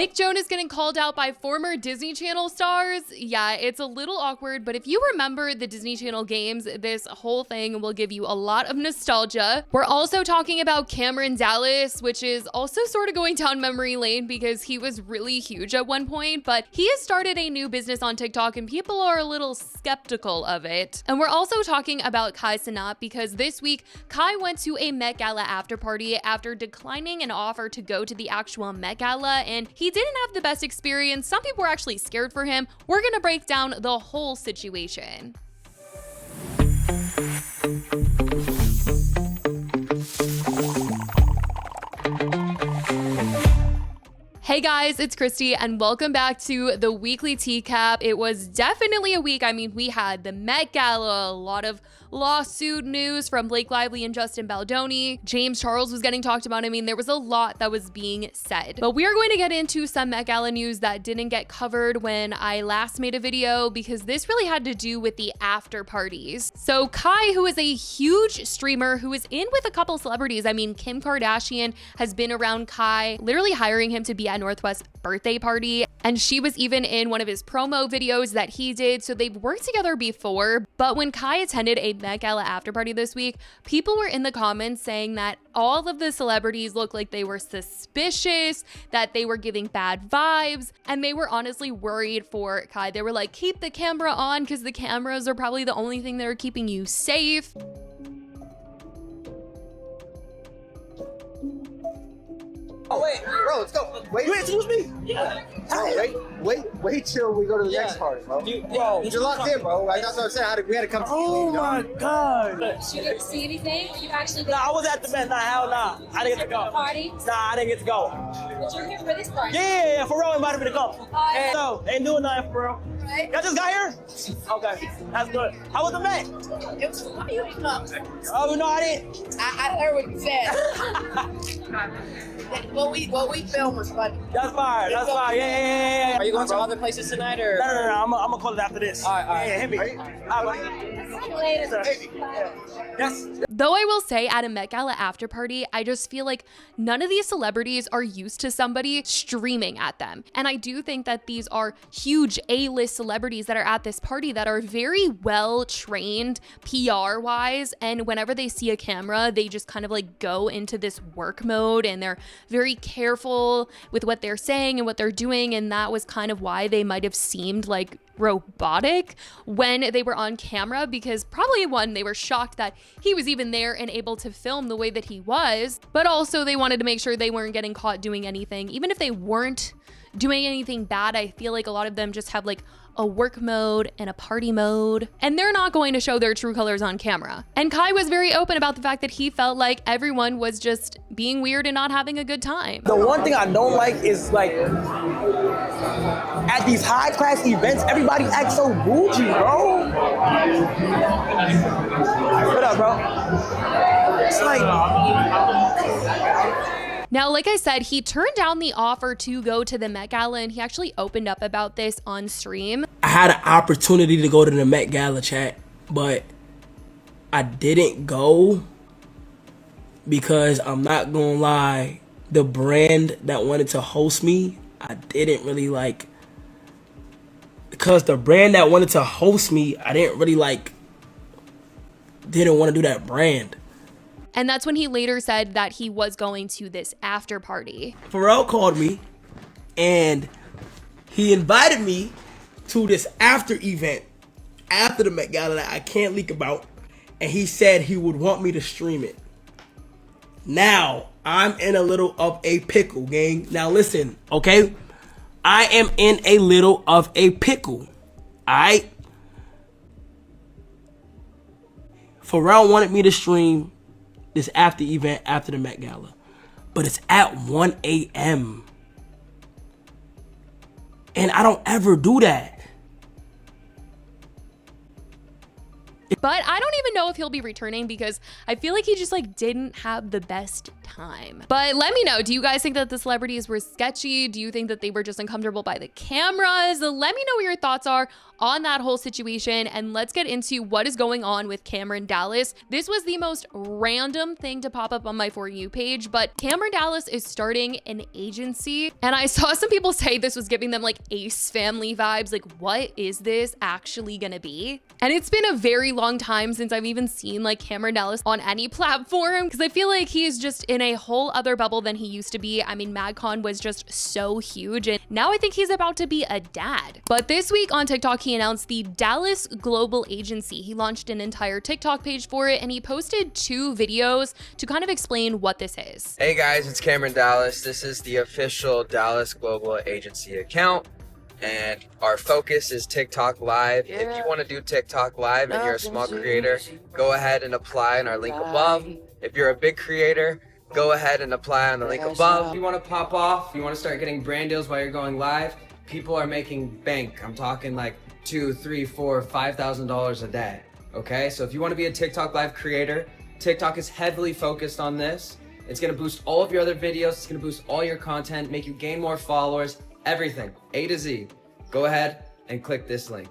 Nick Jonas getting called out by former Disney Channel stars. Yeah, it's a little awkward, but if you remember the Disney Channel games, this whole thing will give you a lot of nostalgia. We're also talking about Cameron Dallas, which is also sort of going down memory lane because he was really huge at one point, but he has started a new business on TikTok and people are a little skeptical of it. And we're also talking about Kai Cenat because this week, Kai went to a Met Gala after party after declining an offer to go to the actual Met Gala, and he didn't have the best experience. Some people were actually scared for him. We're gonna break down the whole situation. Hey guys, it's Christy and welcome back to the weekly TEACAP. It was definitely a week. I mean, we had the Met Gala, a lot of lawsuit news from Blake Lively and Justin Baldoni. James Charles was getting talked about. I mean, there was a lot that was being said. But we are going to get into some Met Gala news that didn't get covered when I last made a video because this really had to do with the after parties. So Kai, who is a huge streamer who is in with a couple celebrities. I mean, Kim Kardashian has been around Kai, literally hiring him to be at Northwest's birthday party. And she was even in one of his promo videos that he did. So they've worked together before. But when Kai attended a Met Gala after party this week, people were in the comments saying that all of the celebrities looked like they were suspicious, that they were giving bad vibes, and they were honestly worried for Kai. They were like, keep the camera on because the cameras are probably the only thing that are keeping you safe. Oh wait, bro, let's go. Wait, excuse me? Yeah. Wait till we go to the next party, bro. Bro, you're locked in, bro. Like, that's what I'm saying. We had to come to you. Oh my God. Did you get to see anything? You actually Nah, I was at the Met. Nah, hell nah. I didn't get to go. Party? Nah, I didn't get to go. But you're here for this party? Yeah, for real, invited me to come. And so, ain't doing nothing for real. Right. Y'all just got here? Okay, that's good. How was the Met? It was fun. You didn't come. Oh, no, I didn't. I heard what you said. What we filmed was funny. That's fine, that's fine. Yeah. Are you going to other places tonight, or? No, I'm gonna call it after this. All right. Yeah, hit me. Right. All right, See you later. yes. Though I will say at a Met Gala after party, I just feel like none of these celebrities are used to somebody streaming at them. And I do think that these are huge A-list celebrities that are at this party that are very well trained PR-wise. And whenever they see a camera, they just kind of like go into this work mode and they're very careful with what they're saying and what they're doing. And that was kind of why they might have seemed like robotic when they were on camera, because probably one, they were shocked that he was even there and able to film the way that he was, but also they wanted to make sure they weren't getting caught doing anything. Even if they weren't doing anything bad, I feel like a lot of them just have like a work mode and a party mode, and they're not going to show their true colors on camera. And Kai was very open about the fact that he felt like everyone was just being weird and not having a good time. The one thing I don't like is like at these high class events, everybody acts so bougie, bro. What up, bro? It's like. Now, like I said, he turned down the offer to go to the Met Gala, and he actually opened up about this on stream. I had an opportunity to go to the Met Gala, chat, but I didn't go because I'm not gonna lie, the brand that wanted to host me, I didn't really like. Because the brand that wanted to host me, I didn't really like, didn't want to do that brand. And that's when he later said that he was going to this after party. Pharrell called me and he invited me to this after event after the Met Gala that I can't leak about, and he said he would want me to stream it. Now, I'm in a little of a pickle, gang. Now listen, okay? I am in a little of a pickle, alright? Pharrell wanted me to stream this after event after the Met Gala, but it's at 1 a.m. and I don't ever do that. But I don't even know if he'll be returning because I feel like he just like didn't have the best time. But let me know, do you guys think that the celebrities were sketchy? Do you think that they were just uncomfortable by the cameras? Let me know what your thoughts are on that whole situation, and let's get into what is going on with Cameron Dallas. This was the most random thing to pop up on my For You page, but Cameron Dallas is starting an agency, and I saw some people say this was giving them like Ace Family vibes. Like, what is this actually gonna be? And it's been a very long time since I've even seen like Cameron Dallas on any platform, because I feel like he's just in a whole other bubble than he used to be. I mean, MagCon was just so huge, and now I think he's about to be a dad. But this week on TikTok, he announced the Dallas Global Agency. He launched an entire TikTok page for it, and he posted 2 videos to kind of explain what this is. Hey guys, it's Cameron Dallas. This is the official Dallas Global Agency account, and our focus is TikTok Live. If you want to do TikTok Live and you're a small creator, go ahead and apply on our link above. If you're a big creator, go ahead and apply on the link above. If you want to pop off, you want to start getting brand deals while you're going live, people are making bank. I'm talking like $2,000, $3,000, $4,000, $5,000 a day. Okay, so if you want to be a TikTok Live creator, TikTok is heavily focused on this. It's going to boost all of your other videos. It's going to boost all your content, make you gain more followers, everything, A to Z. Go ahead and click this link.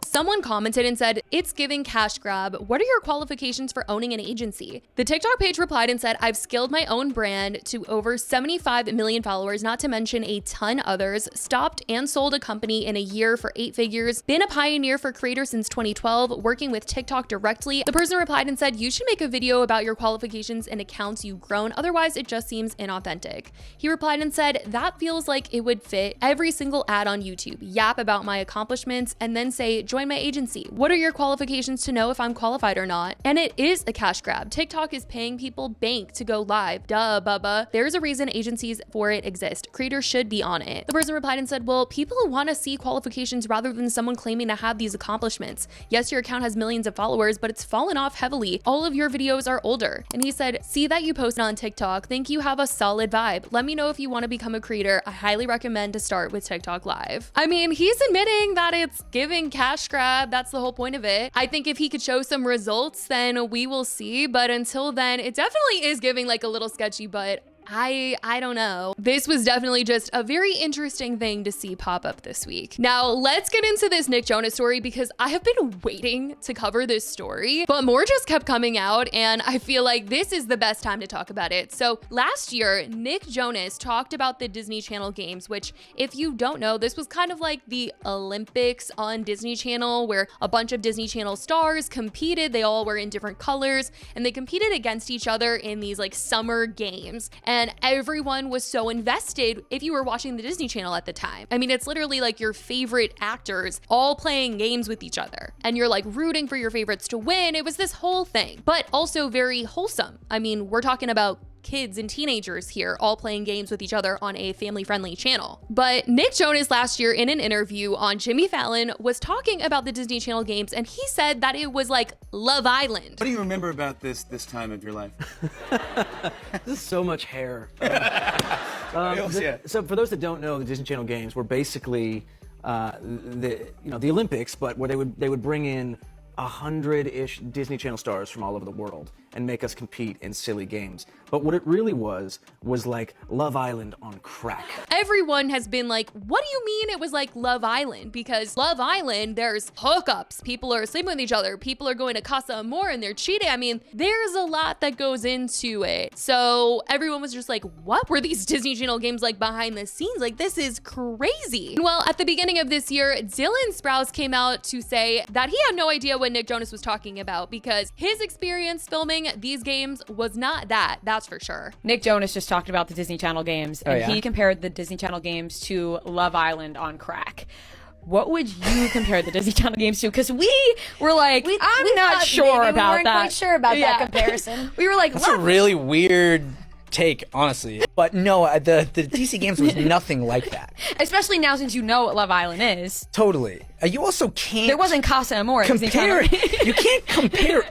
Someone commented and said, "It's giving cash grab. What are your qualifications for owning an agency?" The TikTok page replied and said, "I've scaled my own brand to over 75 million followers, not to mention a ton others, stopped and sold a company in a year for 8 figures, been a pioneer for creators since 2012, working with TikTok directly." The person replied and said, "You should make a video about your qualifications and accounts you've grown, otherwise it just seems inauthentic." He replied and said, "That feels like it would fit every single ad on YouTube. Yap about my accomplishments and then say, join my agency. What are your qualifications to know if I'm qualified or not?" And it is a cash grab. TikTok is paying people bank to go live. Duh, Bubba. There's a reason agencies for it exist. Creators should be on it. The person replied and said, "Well, people want to see qualifications rather than someone claiming to have these accomplishments. Yes, your account has millions of followers, but it's fallen off heavily. All of your videos are older." And he said, "See that you posted on TikTok. Think you have a solid vibe. Let me know if you want to become a creator. I highly recommend to start with TikTok Live." I mean, he's admitting that it's giving cash grab. That's the whole point of it. I think if he could show some results, then we will see. But until then, it definitely is giving like a little sketchy, but I don't know. This was definitely just a very interesting thing to see pop up this week. Now, let's get into this Nick Jonas story because I have been waiting to cover this story, but more just kept coming out and I feel like this is the best time to talk about it. So last year, Nick Jonas talked about the Disney Channel games, which if you don't know, this was kind of like the Olympics on Disney Channel where a bunch of Disney Channel stars competed. They all were in different colors and they competed against each other in these like summer games. And everyone was so invested if you were watching the Disney Channel at the time. I mean, it's literally like your favorite actors all playing games with each other. And you're like rooting for your favorites to win. It was this whole thing, but also very wholesome. I mean, we're talking about kids and teenagers here all playing games with each other on a family-friendly channel. But Nick Jonas last year in an interview on Jimmy Fallon was talking about the Disney Channel games and he said that it was like Love Island. What do you remember about this time of your life? This is so much hair. So for those that don't know, the Disney Channel games were basically the Olympics, but where they would bring in 100-ish Disney Channel stars from all over the world and make us compete in silly games. But what it really was like Love Island on crack. Everyone has been like, what do you mean it was like Love Island? Because Love Island, there's hookups. People are sleeping with each other. People are going to Casa Amor and they're cheating. I mean, there's a lot that goes into it. So everyone was just like, what were these Disney Channel games like behind the scenes? Like, this is crazy. Well, at the beginning of this year, Dylan Sprouse came out to say that he had no idea what Nick Jonas was talking about because his experience filming these games was not that. That's for sure. Nick Jonas just talked about the Disney Channel games and he compared the Disney Channel games to Love Island on crack. What would you compare the Disney Channel games to? Because we were like, I'm not sure about that. We weren't quite sure about that comparison. We were like, that's a really weird take, honestly. But no, the DC games was nothing like that. Especially now since you know what Love Island is. Totally. You also can't... There wasn't Casa Amor. You can't compare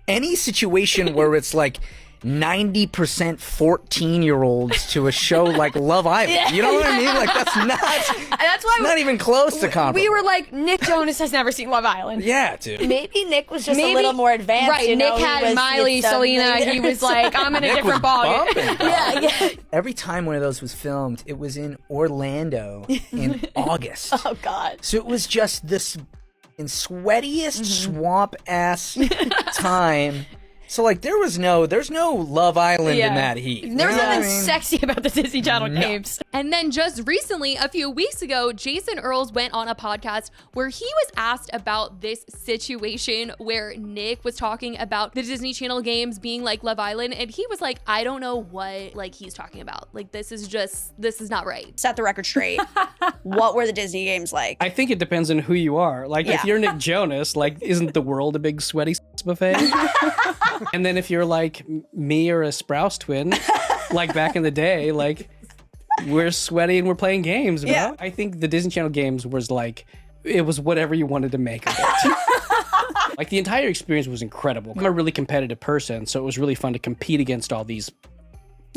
any situation where it's like 90% 14-year-olds to a show like Love Island. You know what I mean? Like, that's why not even close to comparable. We were like, Nick Jonas has never seen Love Island. Yeah, dude. Maybe Nick was just a little more advanced. Right, Nick had Miley, Selena. He was like, I'm in a different ballgame. Yeah. Every time one of those was filmed, it was in Orlando in August. Oh, God. So it was just this sweatiest swamp-ass time. So, like, there's no Love Island in that heat. There's nothing sexy about the Disney Channel games. And then just recently, a few weeks ago, Jason Earls went on a podcast where he was asked about this situation where Nick was talking about the Disney Channel games being like Love Island. And he was like, I don't know what like he's talking about. Like, this is not right. Set the record straight. What were the Disney games like? I think it depends on who you are. Like, if you're Nick Jonas, like, isn't the world a big sweaty buffet? And then if you're like me or a Sprouse twin, like back in the day, like we're sweaty and we're playing games. Bro. I think the Disney Channel games was like, it was whatever you wanted to make of it. Like the entire experience was incredible. I'm a really competitive person, so it was really fun to compete against all these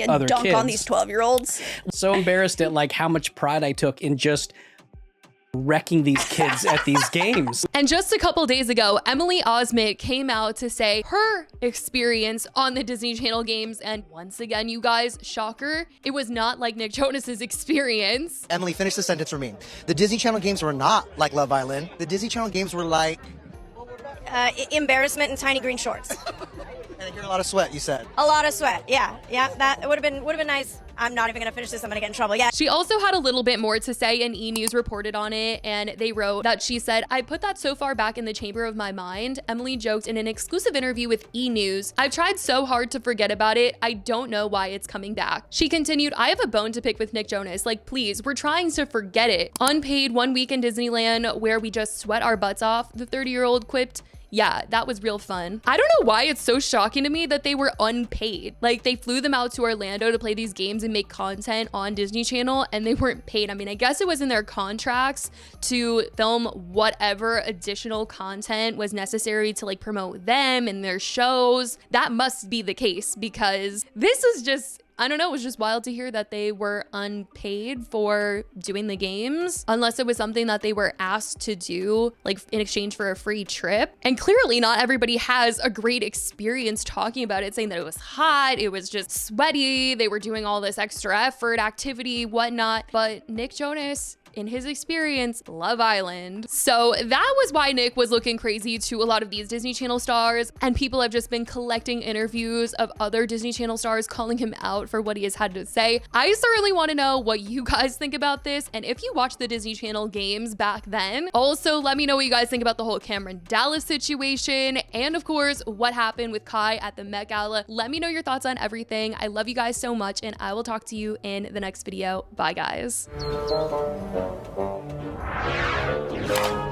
other dunk kids. On these 12-year-olds. So embarrassed at like how much pride I took in just wrecking these kids at these games. And just a couple days ago, Emily Osment came out to say her experience on the Disney Channel games. And once again, you guys, shocker, it was not like Nick Jonas's experience. Emily, finish the sentence for me. The Disney Channel games were not like Love Island. The Disney Channel games were like... embarrassment and tiny green shorts. And you're a lot of sweat, you said. A lot of sweat, yeah. That would have been nice. I'm not even gonna finish this. I'm gonna get in trouble. Yeah. She also had a little bit more to say, and E! News reported on it, and they wrote that she said, I put that so far back in the chamber of my mind. Emily joked in an exclusive interview with E! News, I've tried so hard to forget about it. I don't know why it's coming back. She continued, I have a bone to pick with Nick Jonas. Like, please, we're trying to forget it. Unpaid 1 week in Disneyland where we just sweat our butts off, the 30-year-old quipped. Yeah, that was real fun. I don't know why it's so shocking to me that they were unpaid. Like, they flew them out to Orlando to play these games and make content on Disney Channel, and they weren't paid. I mean, I guess it was in their contracts to film whatever additional content was necessary to like promote them and their shows. That must be the case, because this is just, I don't know, it was just wild to hear that they were unpaid for doing the games, unless it was something that they were asked to do, like in exchange for a free trip. And clearly not everybody has a great experience talking about it, saying that it was hot, it was just sweaty, they were doing all this extra effort, activity, whatnot. But Nick Jonas, in his experience, Love Island. So that was why Nick was looking crazy to a lot of these Disney Channel stars, and people have just been collecting interviews of other Disney Channel stars calling him out for what he has had to say. I certainly want to know what you guys think about this, and if you watched the Disney Channel games back then. Also, let me know what you guys think about the whole Cameron Dallas situation, and of course, what happened with Kai at the Met Gala. Let me know your thoughts on everything. I love you guys so much, and I will talk to you in the next video. Bye, guys. Thank you.